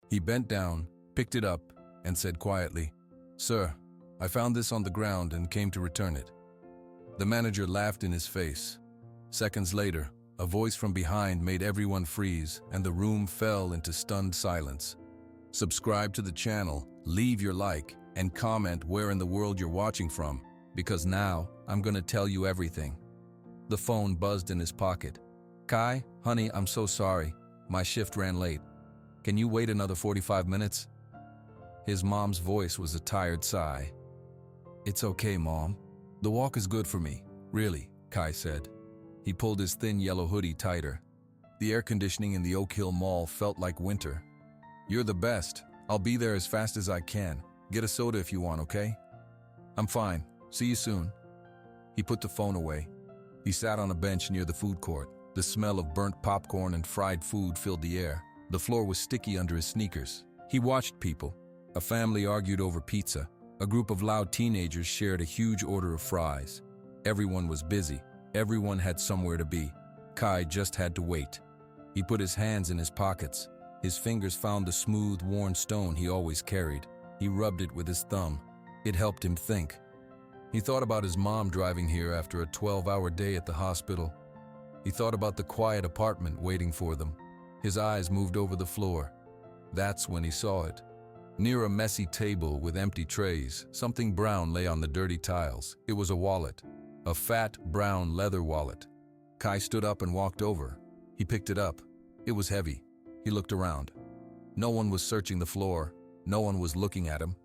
He bent down, picked it up, and said quietly, "Sir, I found this on the ground and came to return it." The manager laughed in his face. Seconds later, a voice from behind made everyone freeze, and the room fell into stunned silence. Subscribe to the channel, leave your like, and comment where in the world you're watching from, because now I'm gonna tell you everything. The phone buzzed in his pocket. "Kai, honey, I'm so sorry. My shift ran late. Can you wait another 45 minutes? His mom's voice was a tired sigh. "It's okay, Mom. The walk is good for me, really," Kai said. He pulled his thin yellow hoodie tighter. The air conditioning in the Oak Hill Mall felt like winter. "You're the best. I'll be there as fast as I can. Get a soda if you want, okay?" "I'm fine. See you soon." He put the phone away. He sat on a bench near the food court. The smell of burnt popcorn and fried food filled the air. The floor was sticky under his sneakers. He watched people. A family argued over pizza. A group of loud teenagers shared a huge order of fries. Everyone was busy. Everyone had somewhere to be. Kai just had to wait. He put his hands in his pockets. His fingers found the smooth, worn stone he always carried. He rubbed it with his thumb. It helped him think. He thought about his mom driving here after a 12-hour day at the hospital. He thought about the quiet apartment waiting for them. His eyes moved over the floor. That's when he saw it. Near a messy table with empty trays, something brown lay on the dirty tiles. It was a wallet. A fat, brown leather wallet. Kai stood up and walked over. He picked it up. It was heavy. He looked around. No one was searching the floor. No one was looking at him.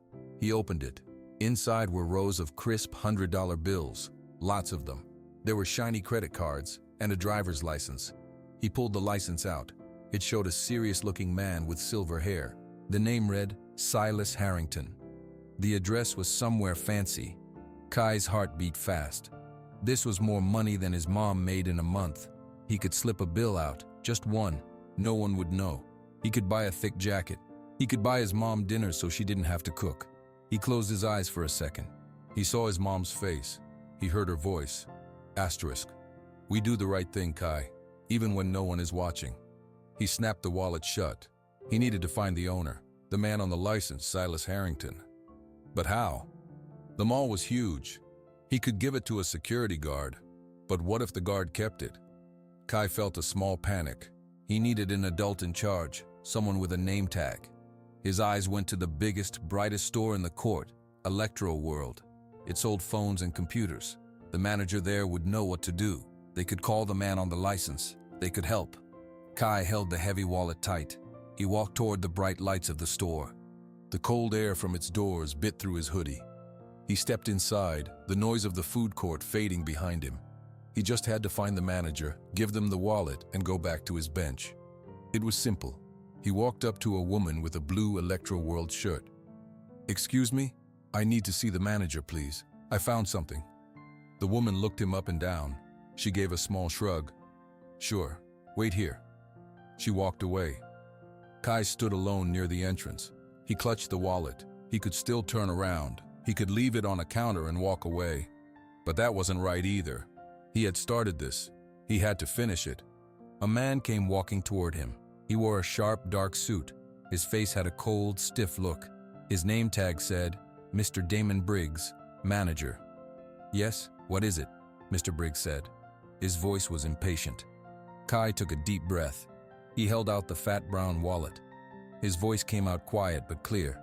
He opened it. Inside were rows of crisp $100 bills. Lots of them. There were shiny credit cards and a driver's license. He pulled the license out. It showed a serious-looking man with silver hair. The name read, Silas Harrington. The address was somewhere fancy. Kai's heart beat fast. This was more money than his mom made in a month. He could slip a bill out, just one. No one would know. He could buy a thick jacket. He could buy his mom dinner so she didn't have to cook. He closed his eyes for a second. He saw his mom's face. He heard her voice. Asterisk. "We do the right thing, Kai, even when no one is watching." He snapped the wallet shut. He needed to find the owner, the man on the license, Silas Harrington. But how? The mall was huge. He could give it to a security guard. But what if the guard kept it? Kai felt a small panic. He needed an adult in charge, someone with a name tag. His eyes went to the biggest, brightest store in the court, Electro World. It sold phones and computers. The manager there would know what to do. They could call the man on the license. They could help. Kai held the heavy wallet tight. He walked toward the bright lights of the store. The cold air from its doors bit through his hoodie. He stepped inside, the noise of the food court fading behind him. He just had to find the manager, give them the wallet, and go back to his bench. It was simple. He walked up to a woman with a blue Electro World shirt. "Excuse me? I need to see the manager, please. I found something." The woman looked him up and down. She gave a small shrug. "Sure, wait here." She walked away. Kai stood alone near the entrance. He clutched the wallet. He could still turn around. He could leave it on a counter and walk away. But that wasn't right either. He had started this. He had to finish it. A man came walking toward him. He wore a sharp, dark suit. His face had a cold, stiff look. His name tag said, Mr. Damon Briggs, manager. "Yes, what is it?" Mr. Briggs said. His voice was impatient. Kai took a deep breath. He held out the fat brown wallet. His voice came out quiet but clear.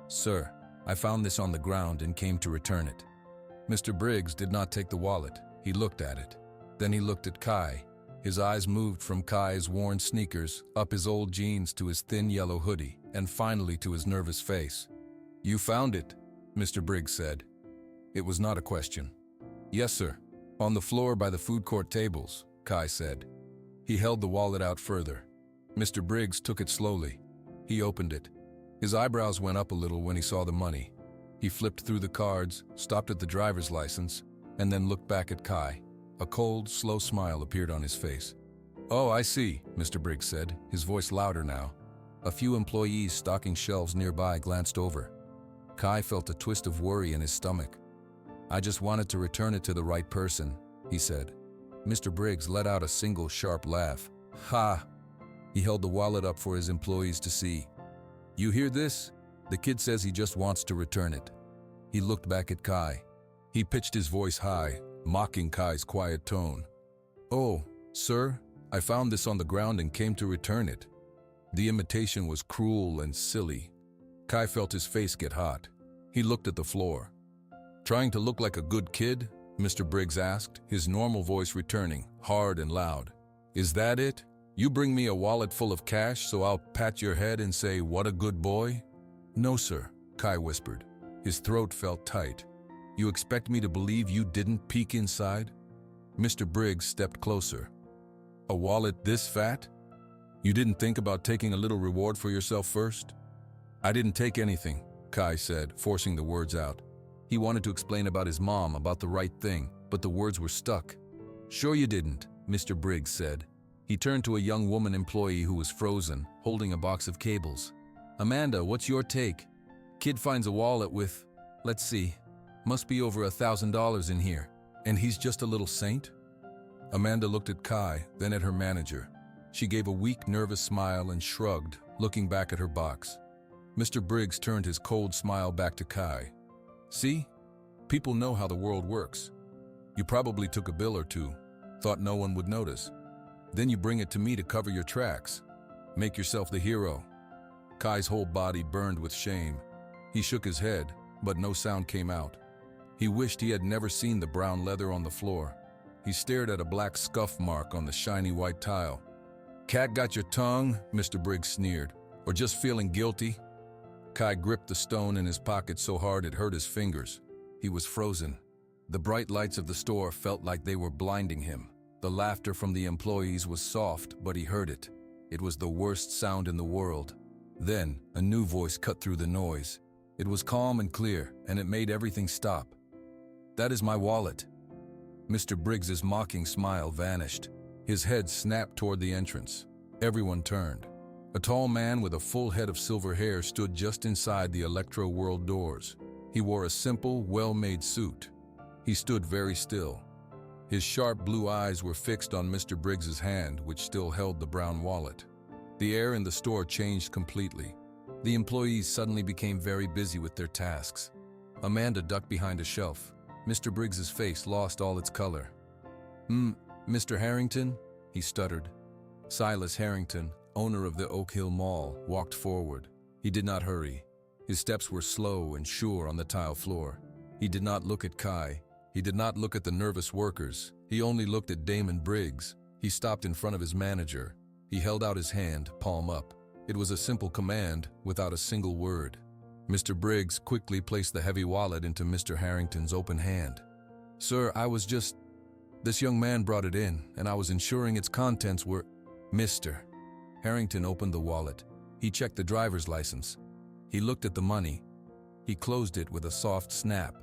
"Sir, I found this on the ground and came to return it." Mr. Briggs did not take the wallet. He looked at it. Then he looked at Kai. His eyes moved from Kai's worn sneakers, up his old jeans to his thin yellow hoodie, and finally to his nervous face. "You found it," Mr. Briggs said. It was not a question. "Yes, sir. On the floor by the food court tables," Kai said. He held the wallet out further. Mr. Briggs took it slowly. He opened it. His eyebrows went up a little when he saw the money. He flipped through the cards, stopped at the driver's license, and then looked back at Kai. A cold, slow smile appeared on his face. "Oh, I see," Mr. Briggs said, his voice louder now. A few employees stocking shelves nearby glanced over. Kai felt a twist of worry in his stomach. "I just wanted to return it to the right person," he said. Mr. Briggs let out a single sharp laugh. "Ha!" He held the wallet up for his employees to see. You hear this? The kid says he just wants to return it. He looked back at Kai. He pitched his voice high, mocking Kai's quiet tone. Oh, sir, I found this on the ground and came to return it. The imitation was cruel and silly. Kai felt his face get hot. He looked at the floor. Trying to look like a good kid? Mr. Briggs asked, his normal voice returning, hard and loud. Is that it? You bring me a wallet full of cash so I'll pat your head and say, what a good boy? No, sir, Kai whispered. His throat felt tight. You expect me to believe you didn't peek inside? Mr. Briggs stepped closer. A wallet this fat? You didn't think about taking a little reward for yourself first? I didn't take anything, Kai said, forcing the words out. He wanted to explain about his mom, about the right thing, but the words were stuck. Sure you didn't, Mr. Briggs said. He turned to a young woman employee who was frozen, holding a box of cables. Amanda, what's your take? Kid finds a wallet with, let's see, must be over $1,000 in here. And he's just a little saint? Amanda looked at Kai, then at her manager. She gave a weak, nervous smile and shrugged, looking back at her box. Mr. Briggs turned his cold smile back to Kai. See? People know how the world works. You probably took a bill or two, thought no one would notice. Then you bring it to me to cover your tracks. Make yourself the hero. Kai's whole body burned with shame. He shook his head, but no sound came out. He wished he had never seen the brown leather on the floor. He stared at a black scuff mark on the shiny white tile. Cat got your tongue? Mr. Briggs sneered. Or just feeling guilty? Kai gripped the stone in his pocket so hard it hurt his fingers. He was frozen. The bright lights of the store felt like they were blinding him. The laughter from the employees was soft, but he heard it. It was the worst sound in the world. Then, a new voice cut through the noise. It was calm and clear, and it made everything stop. That is my wallet. Mr. Briggs's mocking smile vanished. His head snapped toward the entrance. Everyone turned. A tall man with a full head of silver hair stood just inside the Electro World doors. He wore a simple, well-made suit. He stood very still. His sharp blue eyes were fixed on Mr. Briggs's hand, which still held the brown wallet. The air in the store changed completely. The employees suddenly became very busy with their tasks. Amanda ducked behind a shelf. Mr. Briggs's face lost all its color. Mr. Harrington? He stuttered. Silas Harrington, owner of the Oak Hill Mall, walked forward. He did not hurry. His steps were slow and sure on the tile floor. He did not look at Kai. He did not look at the nervous workers. He only looked at Damon Briggs. He stopped in front of his manager. He held out his hand, palm up. It was a simple command, without a single word. Mr. Briggs quickly placed the heavy wallet into Mr. Harrington's open hand. Sir, this young man brought it in, and I was ensuring its contents were... Mr. Harrington opened the wallet. He checked the driver's license. He looked at the money. He closed it with a soft snap.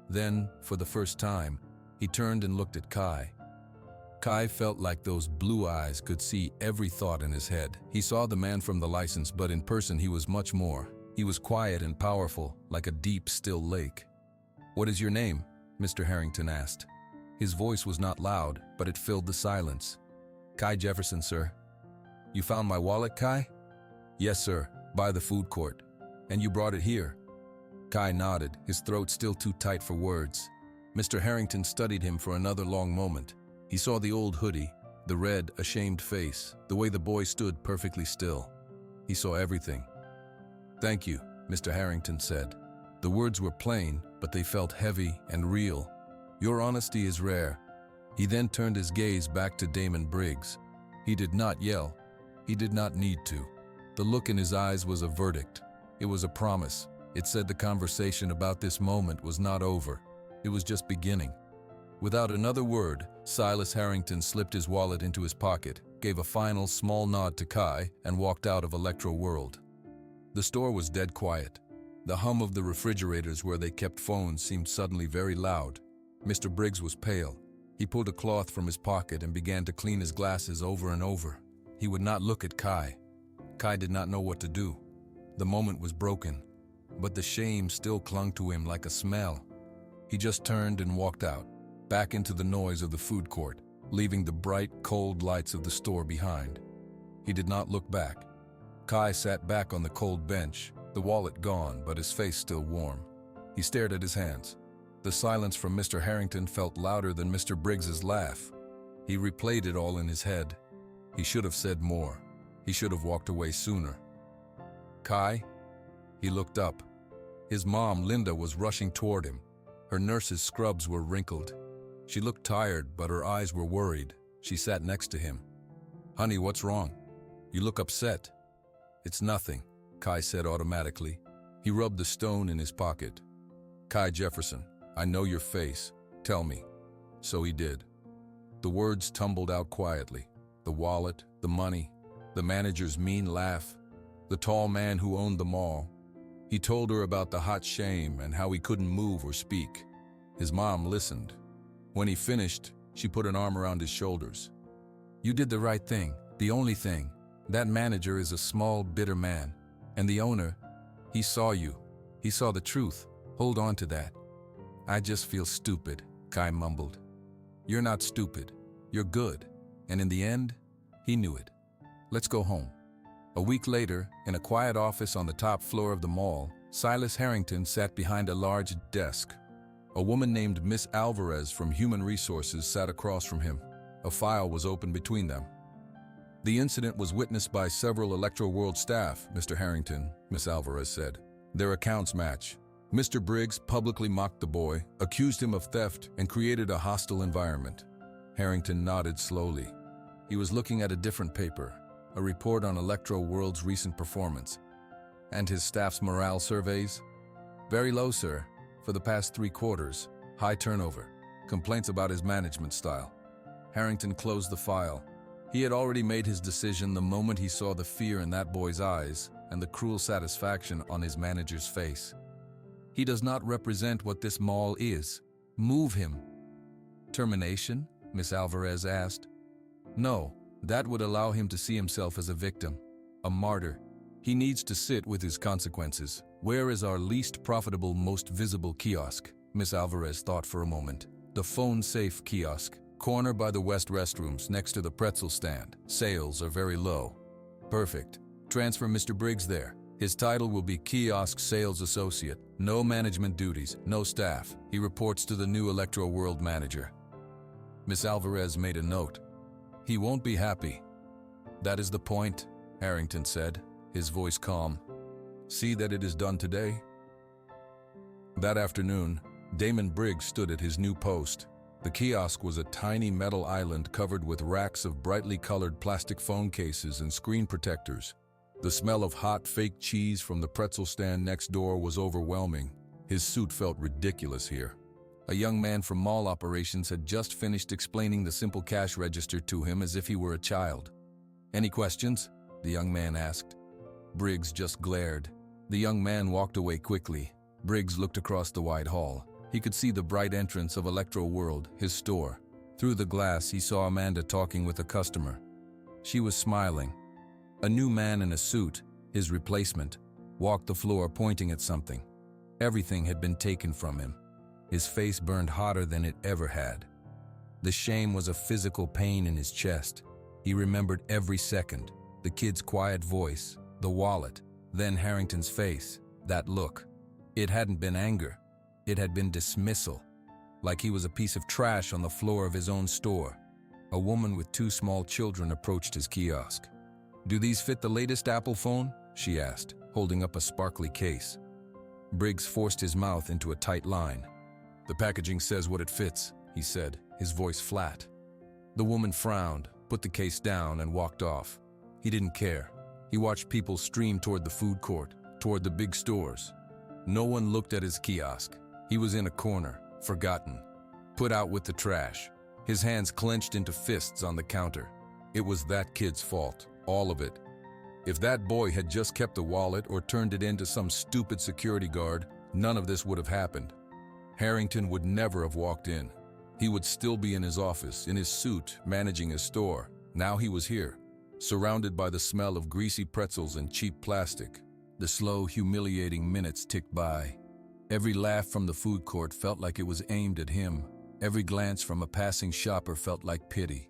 Then, for the first time, he turned and looked at Kai. Kai felt like those blue eyes could see every thought in his head. He saw the man from the license, but in person he was much more. He was quiet and powerful, like a deep, still lake. What is your name? Mr. Harrington asked. His voice was not loud, but it filled the silence. Kai Jefferson, sir. You found my wallet, Kai? Yes, sir, by the food court. And you brought it here? Kai nodded, his throat still too tight for words. Mr. Harrington studied him for another long moment. He saw the old hoodie, the red, ashamed face, the way the boy stood perfectly still. He saw everything. Thank you, Mr. Harrington said. The words were plain, but they felt heavy and real. Your honesty is rare. He then turned his gaze back to Damon Briggs. He did not yell. He did not need to. The look in his eyes was a verdict. It was a promise. It said the conversation about this moment was not over. It was just beginning. Without another word, Silas Harrington slipped his wallet into his pocket, gave a final small nod to Kai, and walked out of Electro World. The store was dead quiet. The hum of the refrigerators where they kept phones seemed suddenly very loud. Mr. Briggs was pale. He pulled a cloth from his pocket and began to clean his glasses over and over. He would not look at Kai. Kai did not know what to do. The moment was broken, but the shame still clung to him like a smell. He just turned and walked out, back into the noise of the food court, leaving the bright, cold lights of the store behind. He did not look back. Kai sat back on the cold bench, the wallet gone, but his face still warm. He stared at his hands. The silence from Mr. Harrington felt louder than Mr. Briggs's laugh. He replayed it all in his head. He should have said more. He should have walked away sooner. Kai? He looked up. His mom, Linda, was rushing toward him. Her nurse's scrubs were wrinkled. She looked tired, but her eyes were worried. She sat next to him. "Honey, what's wrong? You look upset." "It's nothing," Kai said automatically. He rubbed the stone in his pocket. "Kai Jefferson, I know your face. Tell me." So he did. The words tumbled out quietly. The wallet, the money, the manager's mean laugh, the tall man who owned the mall. He told her about the hot shame and how he couldn't move or speak. His mom listened. When he finished, she put an arm around his shoulders. "You did the right thing, the only thing. That manager is a small, bitter man. And the owner, he saw you. He saw the truth. Hold on to that." "I just feel stupid," Kai mumbled. "You're not stupid. You're good. And in the end, he knew it. Let's go home." A week later, in a quiet office on the top floor of the mall, Silas Harrington sat behind a large desk. A woman named Miss Alvarez from Human Resources sat across from him. A file was open between them. "The incident was witnessed by several Electro-World staff, Mr. Harrington," Miss Alvarez said. "Their accounts match. Mr. Briggs publicly mocked the boy, accused him of theft, and created a hostile environment." Harrington nodded slowly. He was looking at a different paper, a report on Electro-World's recent performance. "And his staff's morale surveys?" "Very low, sir. For the past 3 quarters, high turnover, complaints about his management style." Harrington closed the file. He had already made his decision the moment he saw the fear in that boy's eyes and the cruel satisfaction on his manager's face. "He does not represent what this mall is. Move him." "Termination?" Miss Alvarez asked. "No, that would allow him to see himself as a victim, a martyr. He needs to sit with his consequences. Where is our least profitable, most visible kiosk?" Miss Alvarez thought for a moment. "The phone safe kiosk, corner by the West restrooms next to the pretzel stand. Sales are very low." "Perfect. Transfer Mr. Briggs there. His title will be Kiosk Sales Associate. No management duties, no staff. He reports to the new Electro-World manager." Miss Alvarez made a note. "He won't be happy." "That is the point," Harrington said, his voice calm. "See that it is done today." That afternoon, Damon Briggs stood at his new post. The kiosk was a tiny metal island covered with racks of brightly colored plastic phone cases and screen protectors. The smell of hot fake cheese from the pretzel stand next door was overwhelming. His suit felt ridiculous here. A young man from mall operations had just finished explaining the simple cash register to him as if he were a child. "Any questions?" the young man asked. Briggs just glared. The young man walked away quickly. Briggs looked across the wide hall. He could see the bright entrance of Electro-World, his store. Through the glass, he saw Amanda talking with a customer. She was smiling. A new man in a suit, his replacement, walked the floor pointing at something. Everything had been taken from him. His face burned hotter than it ever had. The shame was a physical pain in his chest. He remembered every second, the kid's quiet voice, the wallet, then Harrington's face, that look. It hadn't been anger. It had been dismissal, like he was a piece of trash on the floor of his own store. A woman with 2 small children approached his kiosk. "Do these fit the latest Apple phone?" she asked, holding up a sparkly case. Briggs forced his mouth into a tight line. "The packaging says what it fits," he said, his voice flat. The woman frowned, put the case down, and walked off. He didn't care. He watched people stream toward the food court, toward the big stores. No one looked at his kiosk. He was in a corner, forgotten, put out with the trash. His hands clenched into fists on the counter. It was that kid's fault, all of it. If that boy had just kept the wallet or turned it into some stupid security guard, none of this would have happened. Harrington would never have walked in. He would still be in his office, in his suit, managing his store. Now he was here, surrounded by the smell of greasy pretzels and cheap plastic. The slow, humiliating minutes ticked by. Every laugh from the food court felt like it was aimed at him. Every glance from a passing shopper felt like pity.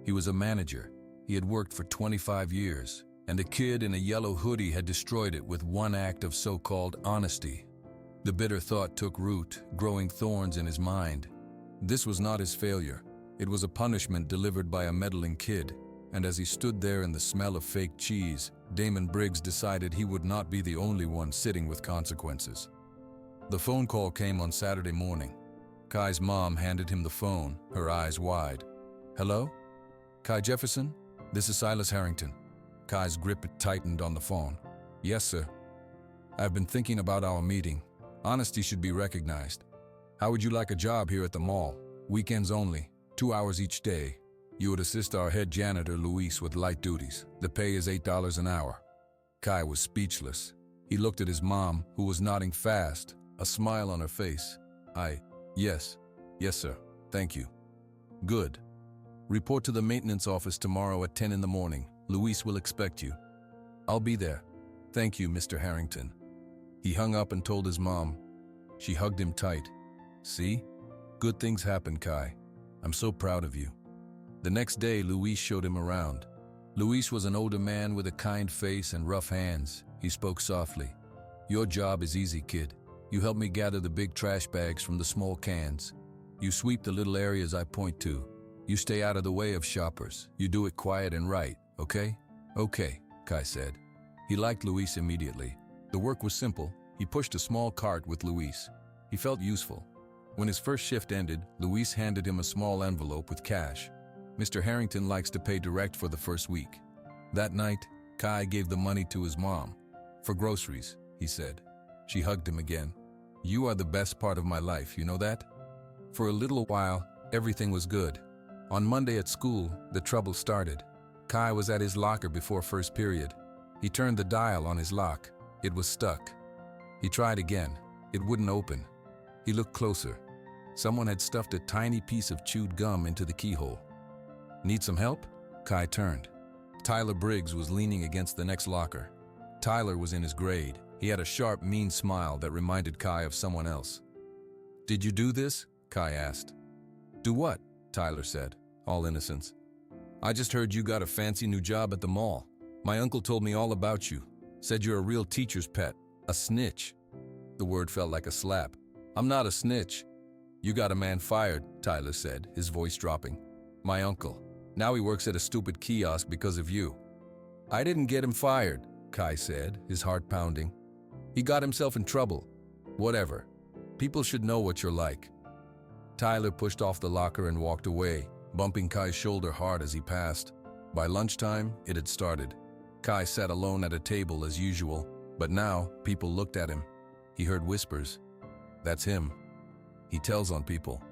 He was a manager. He had worked for 25 years. and a kid in a yellow hoodie had destroyed it with one act of so-called honesty. The bitter thought took root, growing thorns in his mind. This was not his failure. It was a punishment delivered by a meddling kid, and as he stood there in the smell of fake cheese, Damon Briggs decided he would not be the only one sitting with consequences. The phone call came on Saturday morning. Kai's mom handed him the phone, her eyes wide. "Hello? Kai Jefferson? This is Silas Harrington." Kai's grip tightened on the phone. "Yes, sir. I've been thinking about our meeting. Honesty should be recognized. How would you like a job here at the mall? Weekends only, 2 hours each day. You would assist our head janitor, Luis, with light duties. The pay is $8 an hour." Kai was speechless. He looked at his mom, who was nodding fast, a smile on her face. Yes, sir. Thank you." "Good. Report to the maintenance office tomorrow at 10 in the morning. Luis will expect you." "I'll be there. Thank you, Mr. Harrington." He hung up and told his mom. She hugged him tight. "See? Good things happen, Kai. I'm so proud of you." The next day, Luis showed him around. Luis was an older man with a kind face and rough hands. He spoke softly. "Your job is easy, kid. You help me gather the big trash bags from the small cans. You sweep the little areas I point to. You stay out of the way of shoppers. You do it quiet and right, okay?" "Okay," Kai said. He liked Luis immediately. The work was simple. He pushed a small cart with Luis. He felt useful. When his first shift ended, Luis handed him a small envelope with cash. "Mr. Harrington likes to pay direct for the first week." That night, Kai gave the money to his mom. "For groceries," he said. She hugged him again. "You are the best part of my life, you know that?" For a little while, everything was good. On Monday at school, the trouble started. Kai was at his locker before first period. He turned the dial on his lock. It was stuck. He tried again. It wouldn't open. He looked closer. Someone had stuffed a tiny piece of chewed gum into the keyhole. "Need some help?" Kai turned. Tyler Briggs was leaning against the next locker. Tyler was in his grade. He had a sharp, mean smile that reminded Kai of someone else. "Did you do this?" Kai asked. "Do what?" Tyler said, all innocence. "I just heard you got a fancy new job at the mall. My uncle told me all about you. Said you're a real teacher's pet. A snitch." The word felt like a slap. "I'm not a snitch." "You got a man fired," Tyler said, his voice dropping. "My uncle. Now he works at a stupid kiosk because of you." "I didn't get him fired," Kai said, his heart pounding. "He got himself in trouble." "Whatever. People should know what you're like." Tyler pushed off the locker and walked away, bumping Kai's shoulder hard as he passed. By lunchtime, it had started. Kai sat alone at a table as usual, but now people looked at him. He heard whispers. "That's him. He tells on people.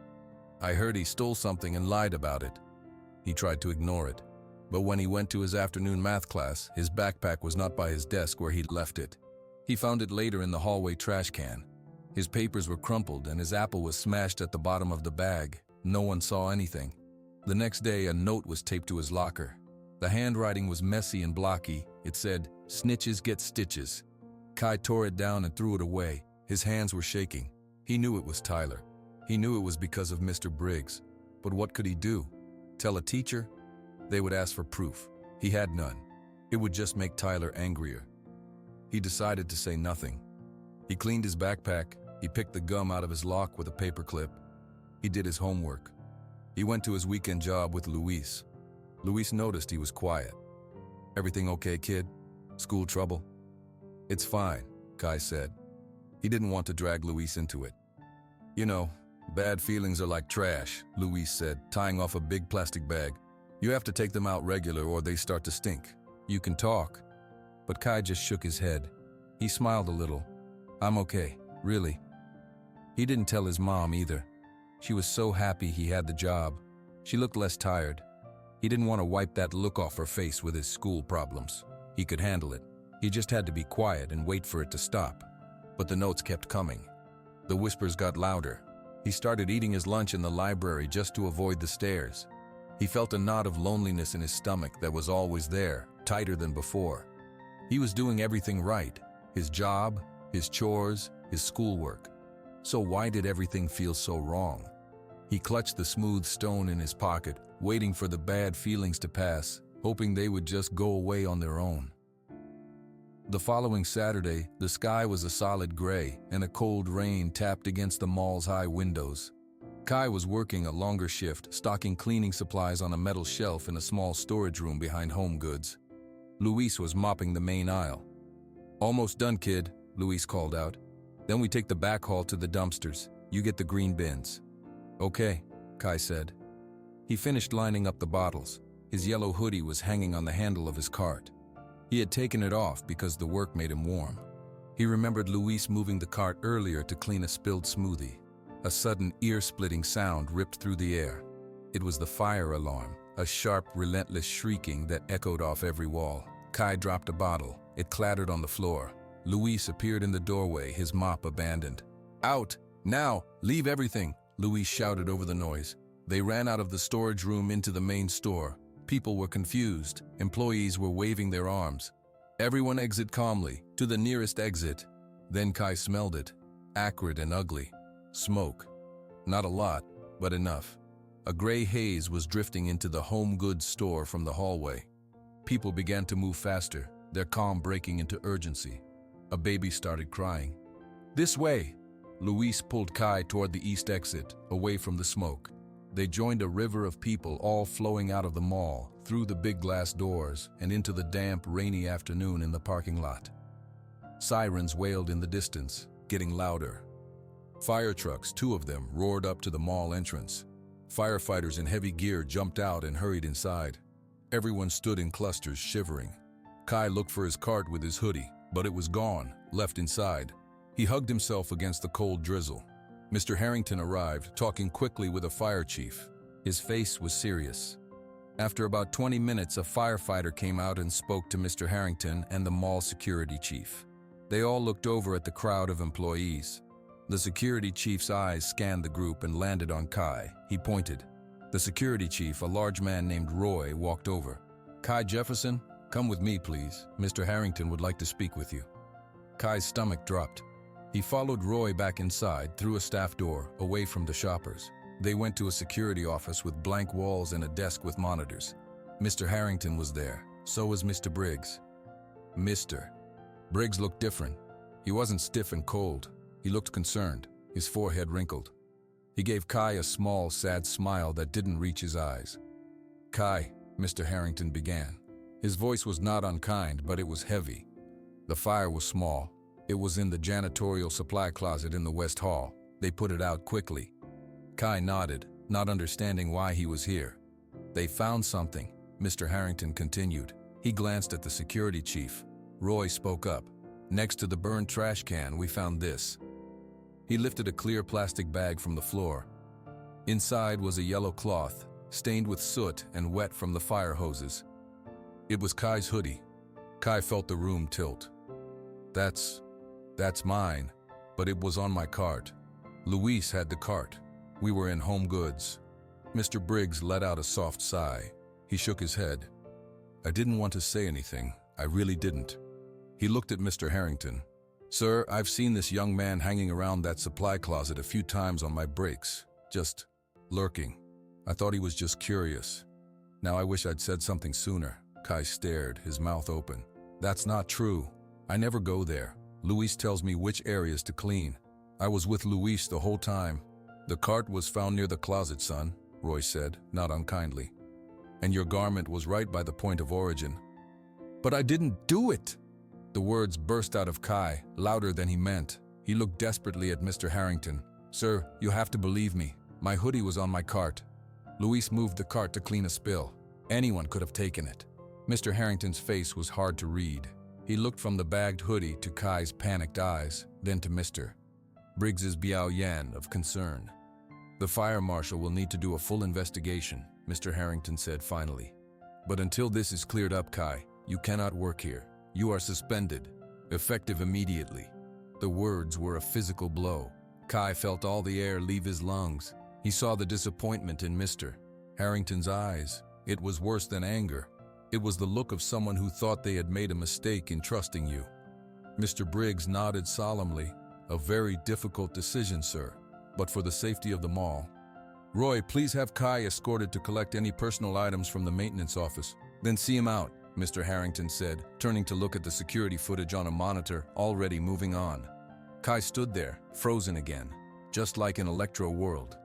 I heard he stole something and lied about it." He tried to ignore it, but when he went to his afternoon math class, his backpack was not by his desk where he'd left it. He found it later in the hallway trash can. His papers were crumpled and his apple was smashed at the bottom of the bag. No one saw anything. The next day, a note was taped to his locker. The handwriting was messy and blocky. It said, "Snitches get stitches." Kai tore it down and threw it away. His hands were shaking. He knew it was Tyler. He knew it was because of Mr. Briggs. But what could he do? Tell a teacher? They would ask for proof. He had none. It would just make Tyler angrier. He decided to say nothing. He cleaned his backpack. He picked the gum out of his lock with a paperclip. He did his homework. He went to his weekend job with Luis. Luis noticed he was quiet. "Everything okay, kid? School trouble?" "It's fine," Kai said. He didn't want to drag Luis into it. "You know, bad feelings are like trash," Luis said, tying off a big plastic bag. "You have to take them out regular or they start to stink. You can talk." But Kai just shook his head. He smiled a little. "I'm okay, really." He didn't tell his mom either. She was so happy he had the job. She looked less tired. He didn't want to wipe that look off her face with his school problems. He could handle it. He just had to be quiet and wait for it to stop. But the notes kept coming. The whispers got louder. He started eating his lunch in the library just to avoid the stares. He felt a knot of loneliness in his stomach that was always there, tighter than before. He was doing everything right. His job, his chores, his schoolwork. So why did everything feel so wrong? He clutched the smooth stone in his pocket, waiting for the bad feelings to pass, hoping they would just go away on their own. The following Saturday, the sky was a solid gray, and a cold rain tapped against the mall's high windows. Kai was working a longer shift, stocking cleaning supplies on a metal shelf in a small storage room behind Home Goods. Luis was mopping the main aisle. "Almost done, kid," Luis called out. "Then we take the back haul to the dumpsters. You get the green bins." "Okay," Kai said. He finished lining up the bottles. His yellow hoodie was hanging on the handle of his cart. He had taken it off because the work made him warm. He remembered Luis moving the cart earlier to clean a spilled smoothie. A sudden, ear-splitting sound ripped through the air. It was the fire alarm, a sharp, relentless shrieking that echoed off every wall. Kai dropped a bottle. It clattered on the floor. Luis appeared in the doorway, his mop abandoned. "Out! Now! Leave everything!" Luis shouted over the noise. They ran out of the storage room into the main store. People were confused. Employees were waving their arms. "Everyone exit calmly, to the nearest exit." Then Kai smelled it, acrid and ugly. Smoke. Not a lot, but enough. A gray haze was drifting into the Home Goods store from the hallway. People began to move faster, their calm breaking into urgency. A baby started crying. "This way!" Luis pulled Kai toward the east exit, away from the smoke. They joined a river of people, all flowing out of the mall, through the big glass doors, and into the damp, rainy afternoon in the parking lot. Sirens wailed in the distance, getting louder. Fire trucks, 2 of them, roared up to the mall entrance. Firefighters in heavy gear jumped out and hurried inside. Everyone stood in clusters, shivering. Kai looked for his cart with his hoodie, but it was gone, left inside. He hugged himself against the cold drizzle. Mr. Harrington arrived, talking quickly with a fire chief. His face was serious. After about 20 minutes, a firefighter came out and spoke to Mr. Harrington and the mall security chief. They all looked over at the crowd of employees. The security chief's eyes scanned the group and landed on Kai. He pointed. The security chief, a large man named Roy, walked over. "Kai Jefferson, come with me, please. Mr. Harrington would like to speak with you." Kai's stomach dropped. He followed Roy back inside, through a staff door, away from the shoppers. They went to a security office with blank walls and a desk with monitors. Mr. Harrington was there. So was Mr. Briggs. Mr. Briggs looked different. He wasn't stiff and cold. He looked concerned, his forehead wrinkled. He gave Kai a small, sad smile that didn't reach his eyes. "Kai," Mr. Harrington began. His voice was not unkind, but it was heavy. "The fire was small. It was in the janitorial supply closet in the West Hall. They put it out quickly." Kai nodded, not understanding why he was here. "They found something," Mr. Harrington continued. He glanced at the security chief. Roy spoke up. "Next to the burned trash can, we found this." He lifted a clear plastic bag from the floor. Inside was a yellow cloth, stained with soot and wet from the fire hoses. It was Kai's hoodie. Kai felt the room tilt. That's mine, but it was on my cart. Luis had the cart. We were in Home Goods." Mr. Briggs let out a soft sigh. He shook his head. "I didn't want to say anything. I really didn't." He looked at Mr. Harrington. "Sir, I've seen this young man hanging around that supply closet a few times on my breaks, just lurking. I thought he was just curious. Now I wish I'd said something sooner." Kai stared, his mouth open. "That's not true. I never go there. Luis tells me which areas to clean. I was with Luis the whole time." "The cart was found near the closet, son," Roy said, not unkindly. "And your garment was right by the point of origin." "But I didn't do it!" The words burst out of Kai, louder than he meant. He looked desperately at Mr. Harrington. "Sir, you have to believe me. My hoodie was on my cart. Luis moved the cart to clean a spill. Anyone could have taken it." Mr. Harrington's face was hard to read. He looked from the bagged hoodie to Kai's panicked eyes, then to Mr. Briggs's Biao Yan of concern. "The fire marshal will need to do a full investigation," Mr. Harrington said finally. "But until this is cleared up, Kai, you cannot work here. You are suspended, effective immediately." The words were a physical blow. Kai felt all the air leave his lungs. He saw the disappointment in Mr. Harrington's eyes. It was worse than anger. It was the look of someone who thought they had made a mistake in trusting you. Mr. Briggs nodded solemnly. "A very difficult decision, sir, but for the safety of the mall. Roy, please have Kai escorted to collect any personal items from the maintenance office. Then see him out." Mr. Harrington said, turning to look at the security footage on a monitor, already moving on. Kai stood there, frozen again, just like in Electro World.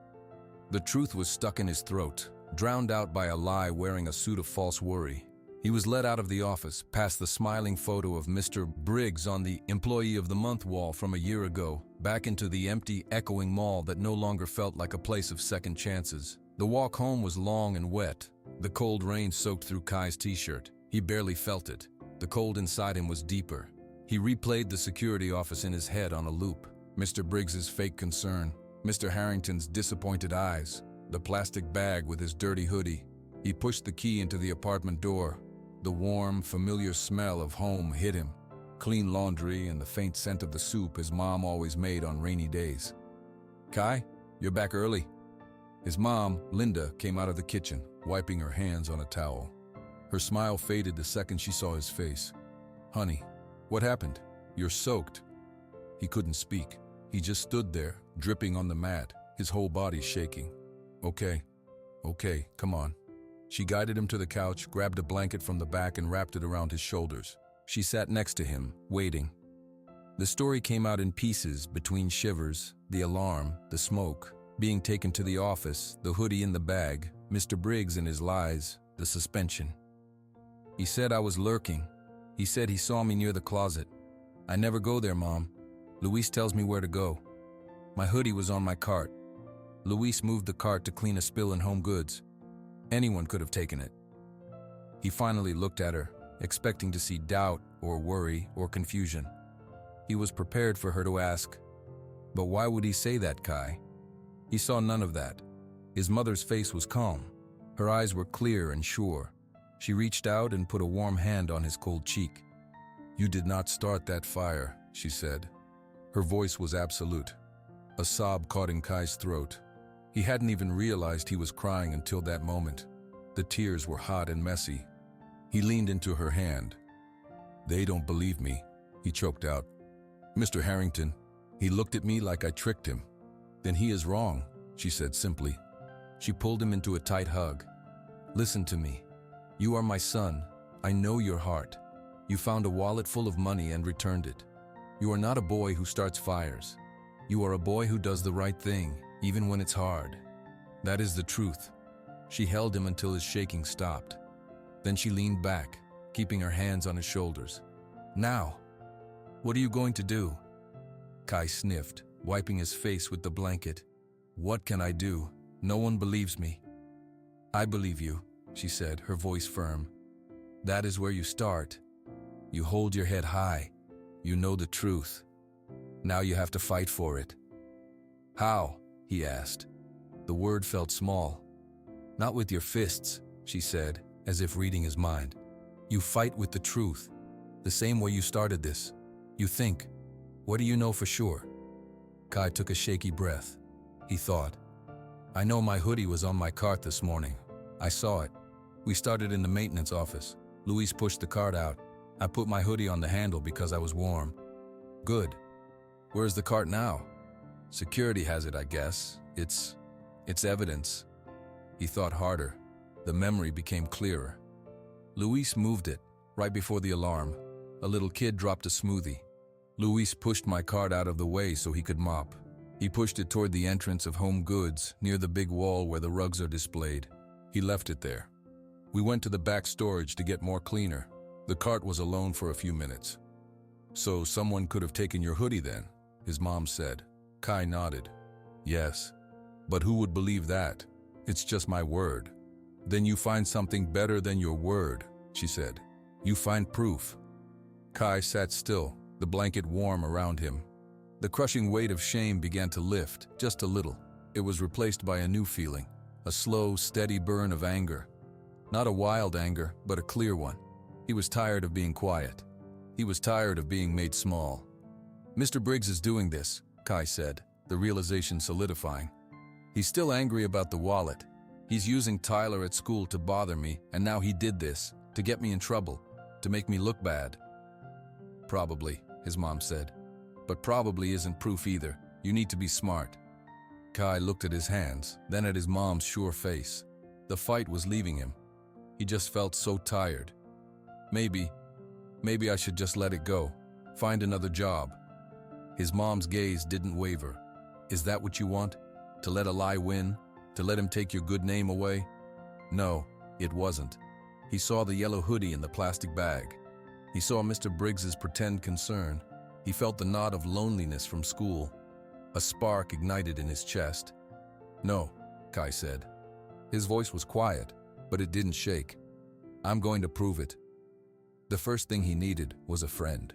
The truth was stuck in his throat, drowned out by a lie wearing a suit of false worry. He was led out of the office, past the smiling photo of Mr. Briggs on the Employee of the Month wall from a year ago, back into the empty, echoing mall that no longer felt like a place of second chances. The walk home was long and wet. The cold rain soaked through Kai's t-shirt. He barely felt it. The cold inside him was deeper. He replayed the security office in his head on a loop. Mr. Briggs's fake concern, Mr. Harrington's disappointed eyes, the plastic bag with his dirty hoodie. He pushed the key into the apartment door. The warm, familiar smell of home hit him. Clean laundry and the faint scent of the soup his mom always made on rainy days. "Kai, you're back early." His mom, Linda, came out of the kitchen, wiping her hands on a towel. Her smile faded the second she saw his face. "Honey, what happened? You're soaked." He couldn't speak. He just stood there, dripping on the mat, his whole body shaking. Okay, come on." She guided him to the couch, grabbed a blanket from the back and wrapped it around his shoulders. She sat next to him, waiting. The story came out in pieces between shivers, the alarm, the smoke, being taken to the office, the hoodie in the bag, Mr. Briggs and his lies, the suspension. "He said I was lurking. He said he saw me near the closet. I never go there, Mom. Luis tells me where to go. My hoodie was on my cart. Luis moved the cart to clean a spill in Home Goods. Anyone could have taken it." He finally looked at her, expecting to see doubt or worry or confusion. He was prepared for her to ask, "But why would he say that, Kai?" He saw none of that. His mother's face was calm. Her eyes were clear and sure. She reached out and put a warm hand on his cold cheek. "You did not start that fire," she said. Her voice was absolute. A sob caught in Kai's throat. He hadn't even realized he was crying until that moment. The tears were hot and messy. He leaned into her hand. "They don't believe me," he choked out. "Mr. Harrington, he looked at me like I tricked him." "Then he is wrong," she said simply. She pulled him into a tight hug. "Listen to me. You are my son. I know your heart. You found a wallet full of money and returned it. You are not a boy who starts fires. You are a boy who does the right thing, even when it's hard. That is the truth." She held him until his shaking stopped. Then she leaned back, keeping her hands on his shoulders. "Now, what are you going to do?" Kai sniffed, wiping his face with the blanket. "What can I do? No one believes me." "I believe you," she said, her voice firm. "That is where you start. You hold your head high. You know the truth. Now you have to fight for it." "How?" he asked. The word felt small. "Not with your fists," she said, as if reading his mind. "You fight with the truth, the same way you started this. You think. What do you know for sure?" Kai took a shaky breath. He thought, "I know my hoodie was on my cart this morning. I saw it. We started in the maintenance office. Luis pushed the cart out. I put my hoodie on the handle because I was warm." "Good. Where's the cart now?" "Security has it, I guess. It's evidence." He thought harder. The memory became clearer. Luis moved it, right before the alarm. A little kid dropped a smoothie. Luis pushed my cart out of the way so he could mop. He pushed it toward the entrance of Home Goods, near the big wall where the rugs are displayed. He left it there. We went to the back storage to get more cleaner. The cart was alone for a few minutes. "So someone could have taken your hoodie then?" his mom said. Kai nodded. "Yes. But who would believe that? It's just my word." "Then you find something better than your word," she said. "You find proof." Kai sat still, the blanket warm around him. The crushing weight of shame began to lift, just a little. It was replaced by a new feeling, a slow, steady burn of anger. Not a wild anger, but a clear one. He was tired of being quiet. He was tired of being made small. "Mr. Briggs is doing this," Kai said, the realization solidifying. "He's still angry about the wallet. He's using Tyler at school to bother me, and now he did this, to get me in trouble, to make me look bad." "Probably," his mom said. "But probably isn't proof either. You need to be smart." Kai looked at his hands, then at his mom's sure face. The fight was leaving him. He just felt so tired. Maybe I should just let it go. Find another job. His mom's gaze didn't waver. Is that what you want? To let a lie win? To let him take your good name away? No, it wasn't. He saw the yellow hoodie in the plastic bag. He saw Mr. Briggs's pretend concern. He felt the knot of loneliness from school. A spark ignited in his chest. No, Kai said. His voice was quiet, but it didn't shake. I'm going to prove it. The first thing he needed was a friend.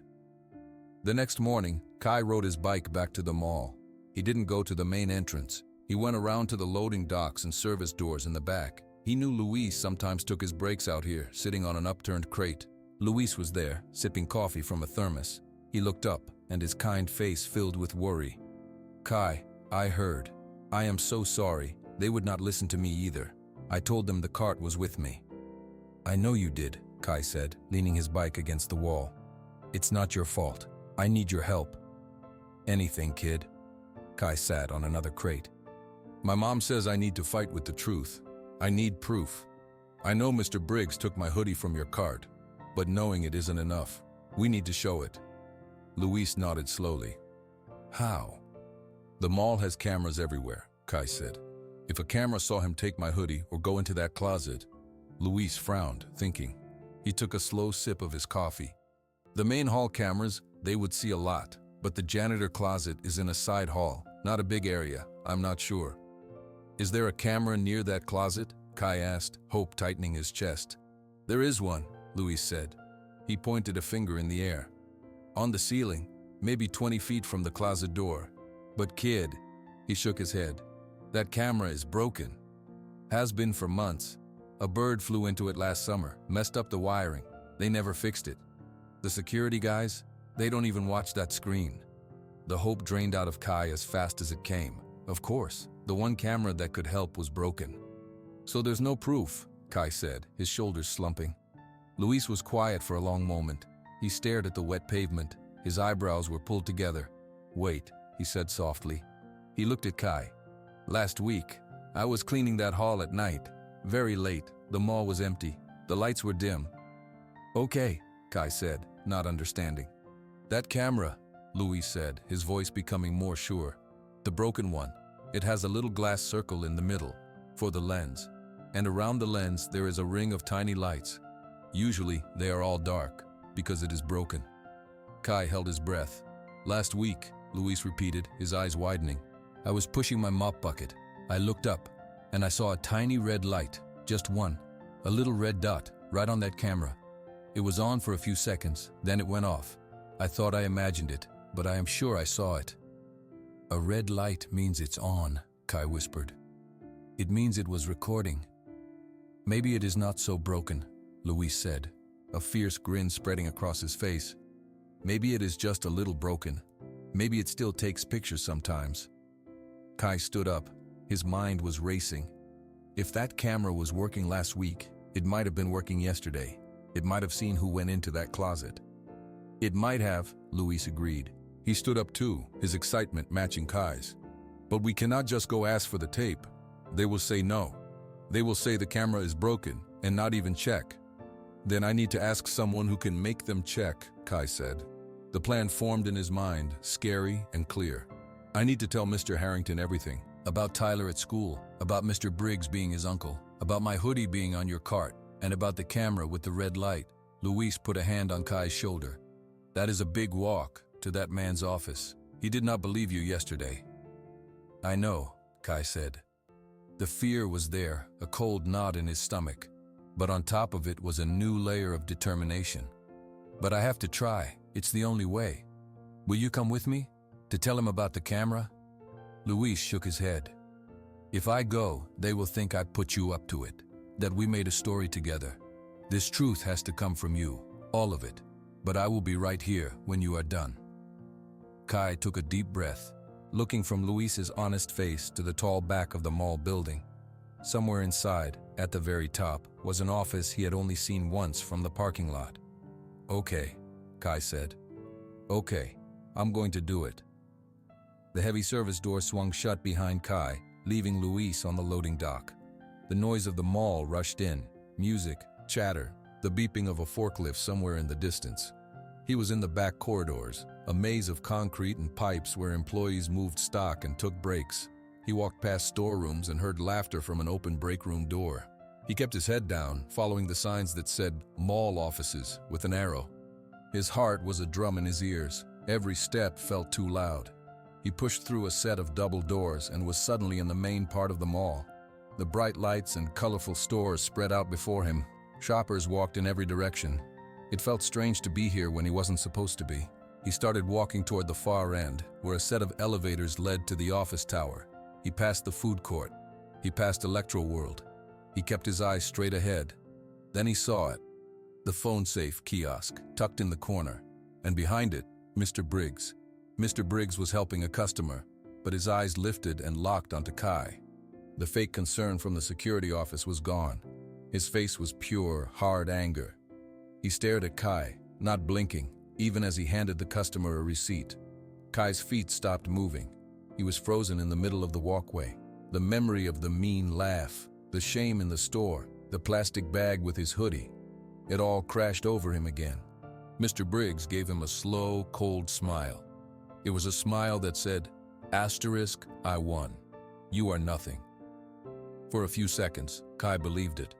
The next morning, Kai rode his bike back to the mall. He didn't go to the main entrance. He went around to the loading docks and service doors in the back. He knew Luis sometimes took his breaks out here, sitting on an upturned crate. Luis was there, sipping coffee from a thermos. He looked up, and his kind face filled with worry. Kai, I heard. I am so sorry. They would not listen to me either. I told them the cart was with me. I know you did, Kai said, leaning his bike against the wall. It's not your fault. I need your help. Anything, kid. Kai sat on another crate. My mom says I need to fight with the truth. I need proof. I know Mr. Briggs took my hoodie from your cart, but knowing it isn't enough. We need to show it. Luis nodded slowly. How? The mall has cameras everywhere, Kai said. If a camera saw him take my hoodie or go into that closet. Luis frowned, thinking. He took a slow sip of his coffee. The main hall cameras, they would see a lot, but the janitor closet is in a side hall, not a big area, I'm not sure. Is there a camera near that closet? Kai asked, hope tightening his chest. There is one, Luis said. He pointed a finger in the air. On the ceiling, maybe 20 feet from the closet door. But kid, he shook his head. That camera is broken. Has been for months. A bird flew into it last summer, messed up the wiring. They never fixed it. The security guys, they don't even watch that screen. The hope drained out of Kai as fast as it came. Of course, the one camera that could help was broken. So there's no proof, Kai said, his shoulders slumping. Luis was quiet for a long moment. He stared at the wet pavement. His eyebrows were pulled together. Wait, he said softly. He looked at Kai. Last week, I was cleaning that hall at night. Very late, the mall was empty. The lights were dim. Okay, Kai said, not understanding. That camera, Luis said, his voice becoming more sure. The broken one. It has a little glass circle in the middle, for the lens. And around the lens there is a ring of tiny lights. Usually they are all dark, because it is broken. Kai held his breath. Last week, Luis repeated, his eyes widening. I was pushing my mop bucket. I looked up, and I saw a tiny red light, just one, a little red dot, right on that camera. It was on for a few seconds, then it went off. I thought I imagined it, but I am sure I saw it. A red light means it's on, Kai whispered. It means it was recording. Maybe it is not so broken, Luis said, a fierce grin spreading across his face. Maybe it is just a little broken. Maybe it still takes pictures sometimes. Kai stood up. His mind was racing. If that camera was working last week, it might have been working yesterday. It might have seen who went into that closet. It might have, Luis agreed. He stood up too, his excitement matching Kai's. But we cannot just go ask for the tape. They will say no. They will say the camera is broken and not even check. Then I need to ask someone who can make them check, Kai said. The plan formed in his mind, scary and clear. I need to tell Mr. Harrington everything. About Tyler at school, about Mr. Briggs being his uncle, about my hoodie being on your cart, and about the camera with the red light. Luis put a hand on Kai's shoulder. That is a big walk to that man's office. He did not believe you yesterday. I know, Kai said. The fear was there, a cold knot in his stomach, but on top of it was a new layer of determination. But I have to try. It's the only way. Will you come with me? To tell him about the camera? Luis shook his head. If I go, they will think I put you up to it, that we made a story together. This truth has to come from you, all of it. But I will be right here when you are done. Kai took a deep breath, looking from Luis's honest face to the tall back of the mall building. Somewhere inside, at the very top, was an office he had only seen once from the parking lot. Okay, Kai said. Okay, I'm going to do it. The heavy service door swung shut behind Kai, leaving Luis on the loading dock. The noise of the mall rushed in, music, chatter, the beeping of a forklift somewhere in the distance. He was in the back corridors, a maze of concrete and pipes where employees moved stock and took breaks. He walked past storerooms and heard laughter from an open break room door. He kept his head down, following the signs that said mall offices with an arrow. His heart was a drum in his ears. Every step felt too loud. He pushed through a set of double doors and was suddenly in the main part of the mall. The bright lights and colorful stores spread out before him. Shoppers walked in every direction. It felt strange to be here when he wasn't supposed to be. He started walking toward the far end, where a set of elevators led to the office tower. He passed the food court. He passed Electroworld. He kept his eyes straight ahead. Then he saw it. The phone safe kiosk, tucked in the corner. And behind it, Mr. Briggs. Mr. Briggs was helping a customer, but his eyes lifted and locked onto Kai. The fake concern from the security office was gone. His face was pure, hard anger. He stared at Kai, not blinking, even as he handed the customer a receipt. Kai's feet stopped moving. He was frozen in the middle of the walkway. The memory of the mean laugh, the shame in the store, the plastic bag with his hoodie. It all crashed over him again. Mr. Briggs gave him a slow, cold smile. It was a smile that said, "Asterisk, I won. You are nothing." For a few seconds, Kai believed it.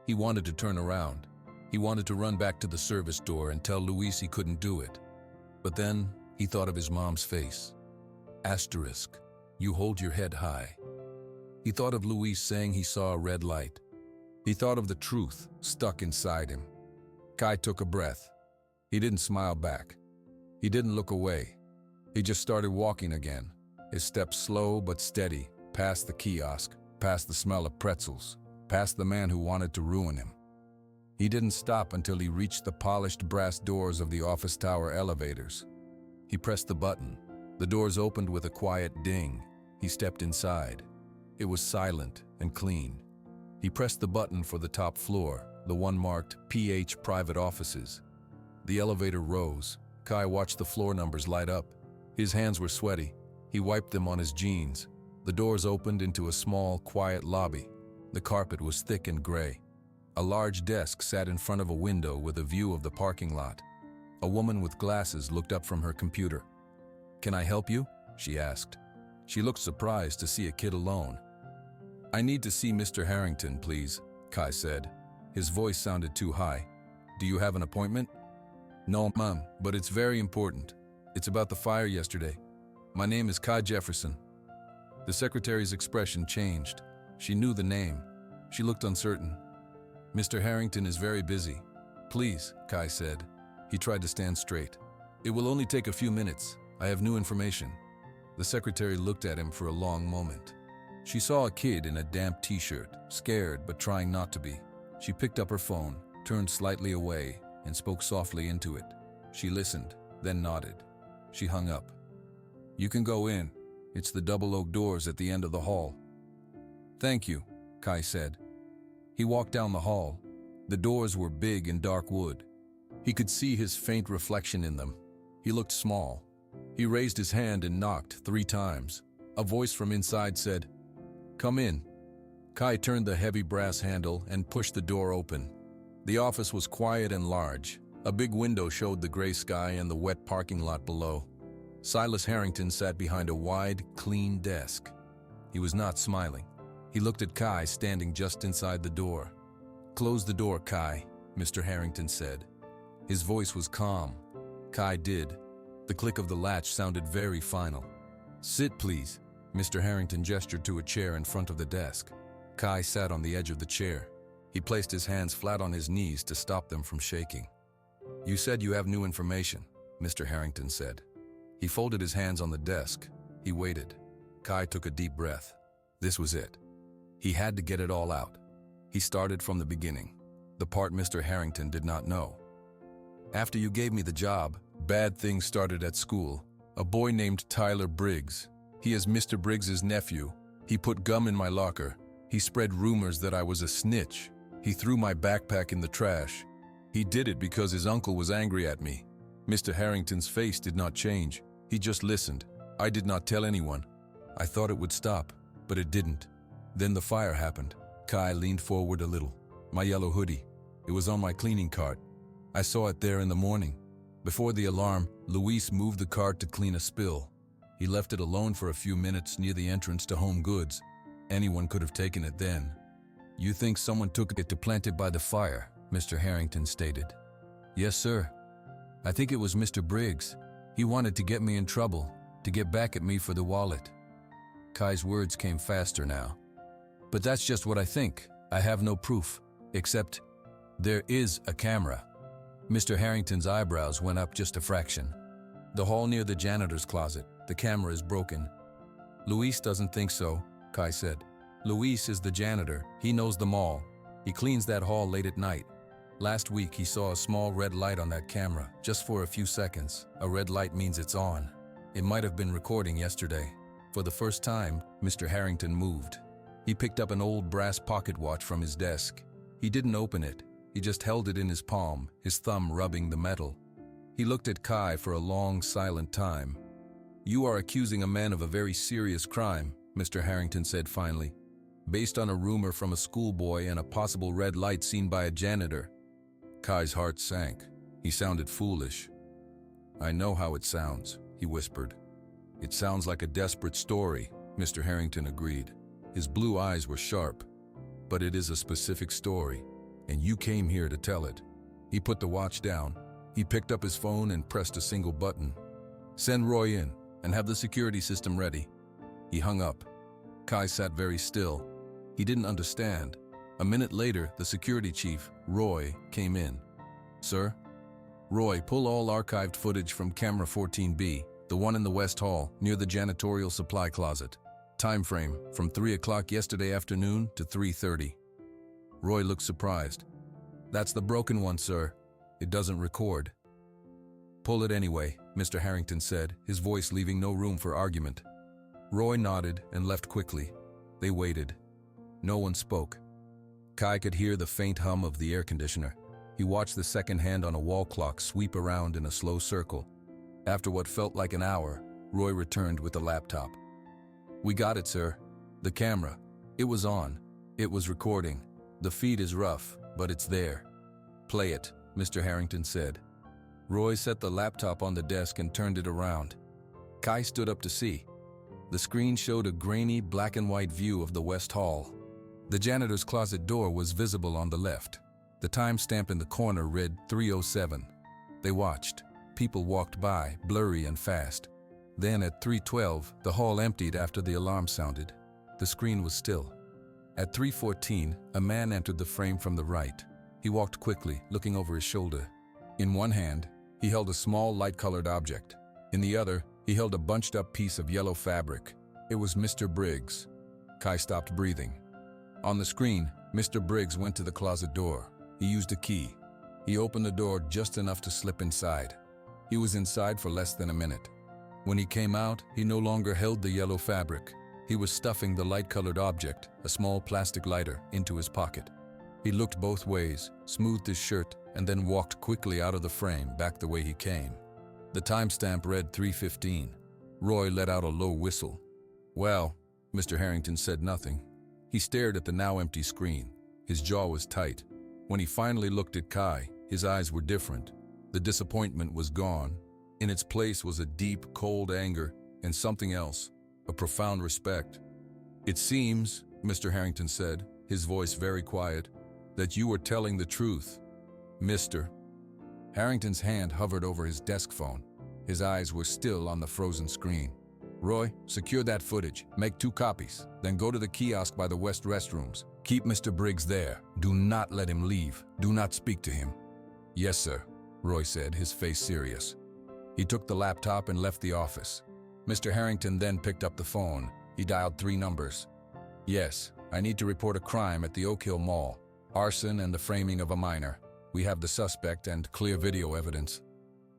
He wanted to turn around. He wanted to run back to the service door and tell Luis he couldn't do it. But then he thought of his mom's face. "Asterisk, you hold your head high." He thought of Luis saying he saw a red light. He thought of the truth stuck inside him. Kai took a breath. He didn't smile back. He didn't look away. He just started walking again, his steps slow but steady, past the kiosk, past the smell of pretzels, past the man who wanted to ruin him. He didn't stop until he reached the polished brass doors of the office tower elevators. He pressed the button. The doors opened with a quiet ding. He stepped inside. It was silent and clean. He pressed the button for the top floor, the one marked PH Private Offices. The elevator rose. Kai watched the floor numbers light up. His hands were sweaty. He wiped them on his jeans. The doors opened into a small, quiet lobby. The carpet was thick and gray. A large desk sat in front of a window with a view of the parking lot. A woman with glasses looked up from her computer. "Can I help you?" she asked. She looked surprised to see a kid alone. "I need to see Mr. Harrington, please," Kai said. His voice sounded too high. "Do you have an appointment?" "No, Mom, but it's very important. It's about the fire yesterday. My name is Kai Jefferson." The secretary's expression changed. She knew the name. She looked uncertain. "Mr. Harrington is very busy. Please," Kai said. He tried to stand straight. "It will only take a few minutes. I have new information." The secretary looked at him for a long moment. She saw a kid in a damp t-shirt, scared but trying not to be. She picked up her phone, turned slightly away, and spoke softly into it. She listened, then nodded. She hung up. "You can go in. It's the double oak doors at the end of the hall." "Thank you," Kai said. He walked down the hall. The doors were big and dark wood. He could see his faint reflection in them. He looked small. He raised his hand and knocked 3 times. A voice from inside said, "Come in." Kai turned the heavy brass handle and pushed the door open. The office was quiet and large. A big window showed the gray sky and the wet parking lot below. Silas Harrington sat behind a wide, clean desk. He was not smiling. He looked at Kai standing just inside the door. "Close the door, Kai," Mr. Harrington said. His voice was calm. Kai did. The click of the latch sounded very final. "Sit, please." Mr. Harrington gestured to a chair in front of the desk. Kai sat on the edge of the chair. He placed his hands flat on his knees to stop them from shaking. "You said you have new information," Mr. Harrington said. He folded his hands on the desk. He waited. Kai took a deep breath. This was it. He had to get it all out. He started from the beginning, the part Mr. Harrington did not know. "After you gave me the job, bad things started at school. A boy named Tyler Briggs. He is Mr. Briggs's nephew. He put gum in my locker. He spread rumors that I was a snitch. He threw my backpack in the trash. He did it because his uncle was angry at me." Mr. Harrington's face did not change. He just listened. "I did not tell anyone. I thought it would stop, but it didn't. Then the fire happened." Kai leaned forward a little. "My yellow hoodie. It was on my cleaning cart. I saw it there in the morning. Before the alarm, Luis moved the cart to clean a spill. He left it alone for a few minutes near the entrance to Home Goods. Anyone could have taken it then. You think someone took it to plant it by the fire, Mr. Harrington stated. Yes, sir. I think it was Mr. Briggs. He wanted to get me in trouble, to get back at me for the wallet. Kai's words came faster now. But that's just what I think. I have no proof, except there is a camera. Mr. Harrington's eyebrows went up just a fraction. The hall near the janitor's closet. The camera is broken. Luis doesn't think so, Kai said. Luis is the janitor. He knows the mall. He cleans that hall late at night. Last week he saw a small red light on that camera, just for a few seconds. A red light means it's on. It might have been recording yesterday. For the first time, Mr. Harrington moved. He picked up an old brass pocket watch from his desk. He didn't open it. He just held it in his palm, his thumb rubbing the metal. He looked at Kai for a long, silent time. You are accusing a man of a very serious crime, Mr. Harrington said finally, based on a rumor from a schoolboy and a possible red light seen by a janitor. Kai's heart sank. He sounded foolish. I know how it sounds, he whispered. It sounds like a desperate story, Mr. Harrington agreed. His blue eyes were sharp. But it is a specific story, and you came here to tell it. He put the watch down. He picked up his phone and pressed a single button. Send Roy in, and have the security system ready. He hung up. Kai sat very still. He didn't understand. A minute later, the security chief, Roy, came in. Sir? Roy, pull all archived footage from camera 14B, the one in the West Hall, near the janitorial supply closet. Time frame, from 3 o'clock yesterday afternoon to 3:30. Roy looked surprised. That's the broken one, sir. It doesn't record. Pull it anyway, Mr. Harrington said, his voice leaving no room for argument. Roy nodded and left quickly. They waited. No one spoke. Kai could hear the faint hum of the air conditioner. He watched the second hand on a wall clock sweep around in a slow circle. After what felt like an hour, Roy returned with the laptop. We got it, sir. The camera. It was on. It was recording. The feed is rough, but it's there. Play it, Mr. Harrington said. Roy set the laptop on the desk and turned it around. Kai stood up to see. The screen showed a grainy black and white view of the West Hall. The janitor's closet door was visible on the left. The timestamp in the corner read 3:07. They watched. People walked by, blurry and fast. Then at 3:12, the hall emptied after the alarm sounded. The screen was still. At 3:14, a man entered the frame from the right. He walked quickly, looking over his shoulder. In one hand, he held a small light-colored object. In the other, he held a bunched-up piece of yellow fabric. It was Mr. Briggs. Kai stopped breathing. On the screen, Mr. Briggs went to the closet door. He used a key. He opened the door just enough to slip inside. He was inside for less than a minute. When he came out, he no longer held the yellow fabric. He was stuffing the light-colored object, a small plastic lighter, into his pocket. He looked both ways, smoothed his shirt, and then walked quickly out of the frame, back the way he came. The timestamp read 3:15. Roy let out a low whistle. Well, Mr. Harrington said nothing. He stared at the now empty screen. His jaw was tight. When he finally looked at Kai, his eyes were different. The disappointment was gone. In its place was a deep, cold anger and something else, a profound respect. It seems, Mr. Harrington said, his voice very quiet, that you were telling the truth. Mr. Harrington's hand hovered over his desk phone. His eyes were still on the frozen screen. Roy, secure that footage. Make 2 copies. Then go to the kiosk by the West restrooms. Keep Mr. Briggs there. Do not let him leave. Do not speak to him. Yes, sir, Roy said, his face serious. He took the laptop and left the office. Mr. Harrington then picked up the phone. He dialed 3 numbers. Yes, I need to report a crime at the Oak Hill Mall. Arson and the framing of a minor. We have the suspect and clear video evidence.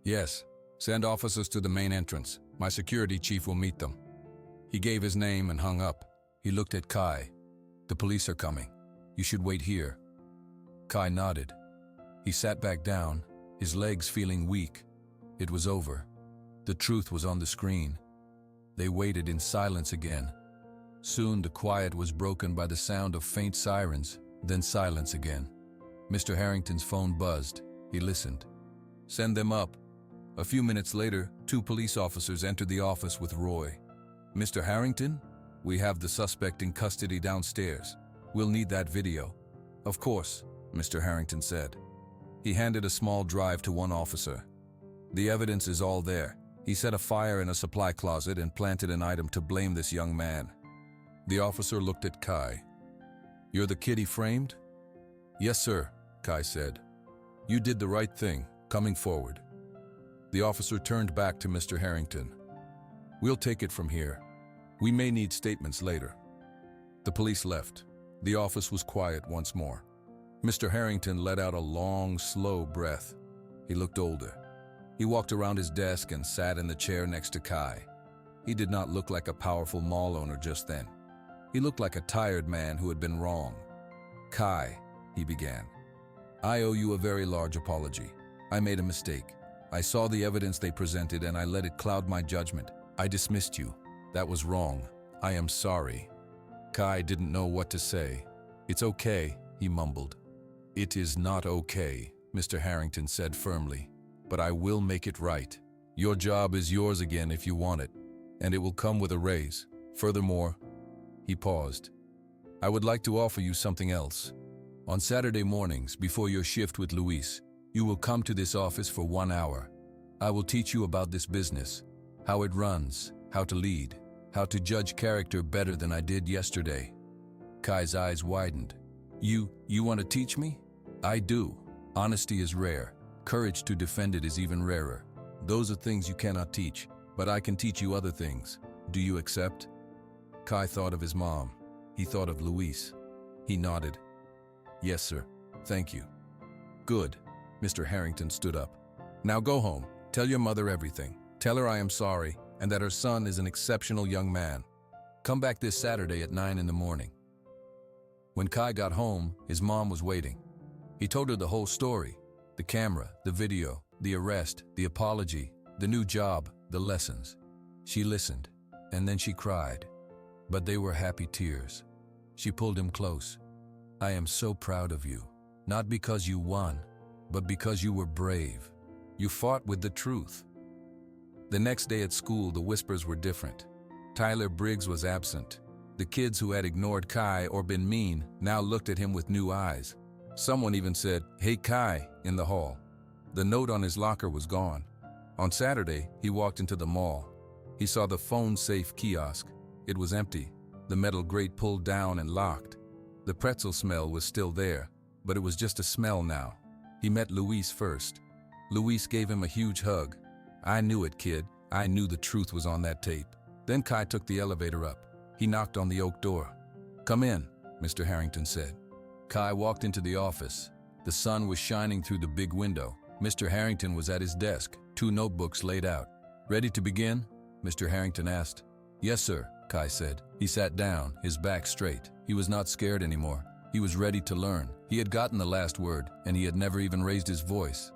Yes, send officers to the main entrance. My security chief will meet them. He gave his name and hung up. He looked at Kai. The police are coming. You should wait here. Kai nodded. He sat back down, his legs feeling weak. It was over. The truth was on the screen. They waited in silence again. Soon the quiet was broken by the sound of faint sirens, then silence again. Mr. Harrington's phone buzzed. He listened. "Send them up." A few minutes later, 2 police officers entered the office with Roy. "Mr. Harrington, we have the suspect in custody downstairs. We'll need that video." "Of course," Mr. Harrington said. He handed a small drive to one officer. "The evidence is all there." He set a fire in a supply closet and planted an item to blame this young man. The officer looked at Kai. "You're the kid he framed?" "Yes, sir," Kai said. "You did the right thing, coming forward." The officer turned back to Mr. Harrington. "We'll take it from here. We may need statements later." The police left. The office was quiet once more. Mr. Harrington let out a long, slow breath. He looked older. He walked around his desk and sat in the chair next to Kai. He did not look like a powerful mall owner just then. He looked like a tired man who had been wrong. "Kai," he began, "I owe you a very large apology. I made a mistake. I saw the evidence they presented and I let it cloud my judgment. I dismissed you. That was wrong. I am sorry." Kai didn't know what to say. "It's okay," he mumbled. "It is not okay," Mr. Harrington said firmly, "but I will make it right. Your job is yours again if you want it, and it will come with a raise. Furthermore," he paused, "I would like to offer you something else. On Saturday mornings, before your shift with Luis, you will come to this office for 1 hour. I will teach you about this business, how it runs, how to lead, how to judge character better than I did yesterday." Kai's eyes widened. You want to teach me?" "I do. Honesty is rare. Courage to defend it is even rarer. Those are things you cannot teach, but I can teach you other things. Do you accept?" Kai thought of his mom. He thought of Luis. He nodded. "Yes, sir. Thank you." "Good." Mr. Harrington stood up. "Now go home. Tell your mother everything. Tell her I am sorry and that her son is an exceptional young man. Come back this Saturday at 9 in the morning." When Kai got home, his mom was waiting. He told her the whole story: the camera, the video, the arrest, the apology, the new job, the lessons. She listened, and then she cried. But they were happy tears. She pulled him close. "I am so proud of you, not because you won, but because you were brave. You fought with the truth." The next day at school, the whispers were different. Tyler Briggs was absent. The kids who had ignored Kai or been mean now looked at him with new eyes. Someone even said, "Hey Kai," in the hall. The note on his locker was gone. On Saturday, he walked into the mall. He saw the phone safe kiosk. It was empty, the metal grate pulled down and locked. The pretzel smell was still there, but it was just a smell now. He met Luis first. Luis gave him a huge hug. "I knew it, kid. I knew the truth was on that tape." Then Kai took the elevator up. He knocked on the oak door. "Come in," Mr. Harrington said. Kai walked into the office. The sun was shining through the big window. Mr. Harrington was at his desk, 2 notebooks laid out. "Ready to begin?" Mr. Harrington asked. "Yes, sir," Kai said. He sat down, his back straight. He was not scared anymore. He was ready to learn. He had gotten the last word, and he had never even raised his voice.